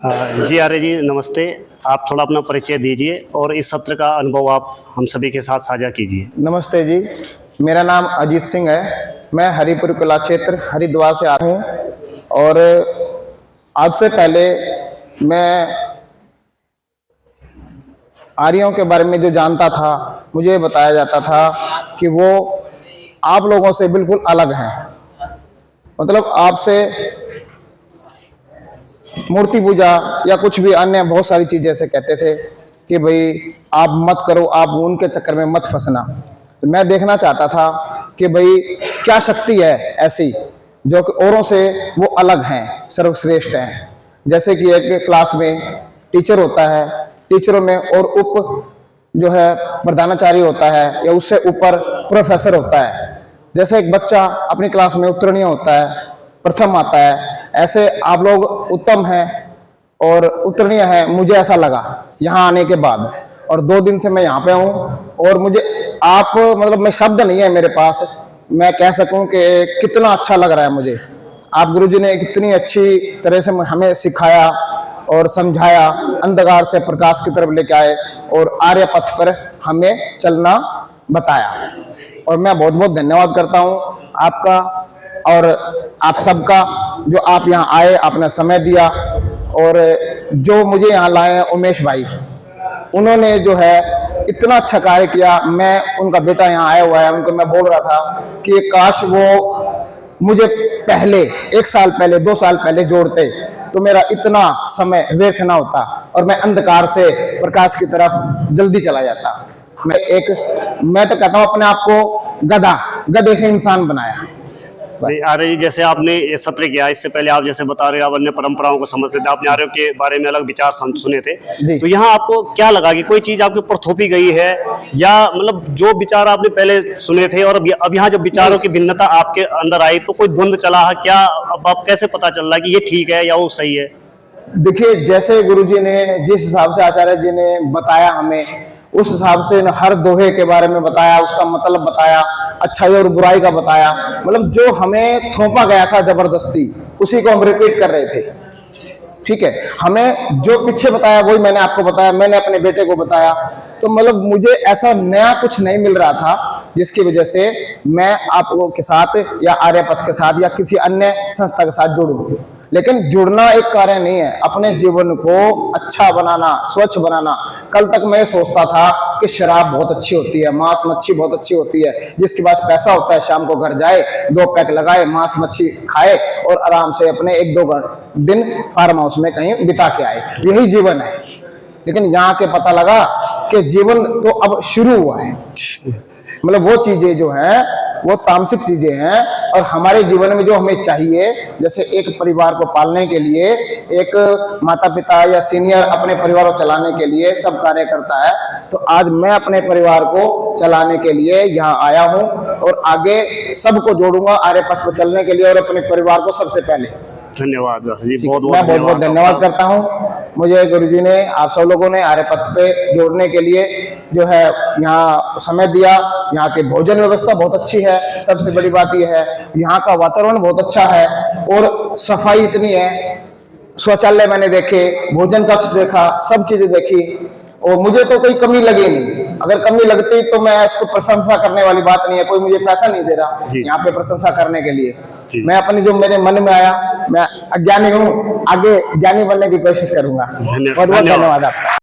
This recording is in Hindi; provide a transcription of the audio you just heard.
जी आर्य जी नमस्ते। आप थोड़ा अपना परिचय दीजिए और इस सत्र का अनुभव आप हम सभी के साथ साझा कीजिए। नमस्ते जी, मेरा नाम अजीत सिंह है। मैं हरिपुर कला क्षेत्र हरिद्वार से आता हूँ और आज से पहले मैं आर्यों के बारे में जो जानता था, मुझे बताया जाता था कि वो आप लोगों से बिल्कुल अलग हैं। मतलब आपसे मूर्ति पूजा या कुछ भी अन्य बहुत सारी चीज़ें ऐसे कहते थे कि भाई आप मत करो, आप उनके चक्कर में मत फंसना। तो मैं देखना चाहता था कि भाई क्या शक्ति है ऐसी जो कि औरों से वो अलग हैं, सर्वश्रेष्ठ हैं। जैसे कि एक क्लास में टीचर होता है, टीचरों में और उप जो है प्रधानाचार्य होता है या उससे ऊपर प्रोफेसर होता है। जैसे एक बच्चा अपनी क्लास में उत्तीर्ण होता है, प्रथम आता है, ऐसे आप लोग उत्तम हैं और उत्तीर्ण हैं। मुझे ऐसा लगा यहाँ आने के बाद, और 2 दिन से मैं यहाँ पे हूँ और मुझे आप मतलब मैं शब्द नहीं है मेरे पास, मैं कह सकूँ कि कितना अच्छा लग रहा है मुझे। आप गुरुजी ने कितनी अच्छी तरह से हमें सिखाया और समझाया, अंधकार से प्रकाश की तरफ लेके आए और आर्य पथ पर हमें चलना बताया। और मैं बहुत बहुत धन्यवाद करता हूँ आपका और आप सबका, जो आप यहाँ आए, आपने समय दिया। और जो मुझे यहाँ लाए हैं उमेश भाई, उन्होंने जो है इतना अच्छा कार्य किया। मैं उनका बेटा यहाँ आया हुआ है, उनको मैं बोल रहा था कि काश वो मुझे पहले 1 साल पहले 2 साल पहले जोड़ते तो मेरा इतना समय व्यर्थ ना होता और मैं अंधकार से प्रकाश की तरफ जल्दी चला जाता। मैं तो कहता हूँ अपने आप को गधे से इंसान बनाया। आर्य जी जैसे आपने ये सत्र किया, इससे पहले आप जैसे बता रहे हो आप अन्य परंपराओं को समझते थे, आपने आर्यों के बारे में अलग विचार सुने थे, तो यहाँ आपको क्या लगा कि कोई चीज आपके ऊपर थोपी गई है, या मतलब जो विचार आपने पहले सुने थे और अब यहाँ जब विचारों की भिन्नता आपके अंदर आई तो कोई द्वंद्व चला है क्या? अब आप कैसे पता चल रहा है कि ये ठीक है या वो सही है? देखिए, जैसे गुरुजी ने जिस हिसाब से आचार्य जी ने बताया हमें, उस हिसाब से हर दोहे के बारे में बताया, उसका मतलब बताया, अच्छाई और बुराई का बताया। मतलब जो हमें थोपा गया था जबरदस्ती, उसी को हम रिपीट कर रहे थे। ठीक है, हमें जो पीछे बताया वही मैंने आपको बताया, मैंने अपने बेटे को बताया। तो मतलब मुझे ऐसा नया कुछ नहीं मिल रहा था जिसकी वजह से मैं आप लोगों के साथ या आर्यपथ के साथ या किसी अन्य संस्था के साथ जुड़ूं। लेकिन जुड़ना एक कार्य नहीं है, अपने जीवन को अच्छा बनाना, स्वच्छ बनाना। कल तक मैं सोचता था कि शराब बहुत अच्छी होती है, मांस मच्छी बहुत अच्छी होती है, जिसके पास पैसा होता है शाम को घर जाए, 2 पैक लगाए, मांस मच्छी खाए और आराम से अपने 1-2 दिन फार्म हाउस में कहीं बिता के आए, यही जीवन है। लेकिन यहाँ के पता लगा कि जीवन तो अब शुरू हुआ है। मतलब वो चीजें जो हैं वो तामसिक चीजें हैं, और हमारे जीवन में जो हमें चाहिए, जैसे एक परिवार को पालने के लिए एक माता पिता या सीनियर अपने परिवार को चलाने के लिए सब कार्य करता है, तो आज मैं अपने परिवार को चलाने के लिए यहाँ आया हूँ और आगे सबको जोड़ूंगा आर्य पथ पर चलने के लिए, और अपने परिवार को सबसे पहले। धन्यवाद जी, बहुत मैं बहुत बहुत धन्यवाद करता हूँ। मुझे गुरुजी ने, आप सब लोगों ने आर्य पथ पे जोड़ने के लिए जो है यहाँ समय दिया। यहाँ की भोजन व्यवस्था बहुत अच्छी है, सबसे बड़ी बात यह है यहाँ का वातावरण बहुत अच्छा है और सफाई इतनी है। शौचालय मैंने देखे, भोजन कक्ष देखा, सब चीजें देखी और मुझे तो कोई कमी लगी नहीं। अगर कमी लगती तो मैं इसको प्रशंसा करने वाली बात नहीं है, कोई मुझे पैसा नहीं दे रहा यहाँ पे प्रशंसा करने के लिए। मैं अपनी जो मेरे मन में आया, मैं अज्ञानी हूँ, आगे ज्ञानी बनने की कोशिश करूंगा। बहुत बहुत धन्यवाद आपका।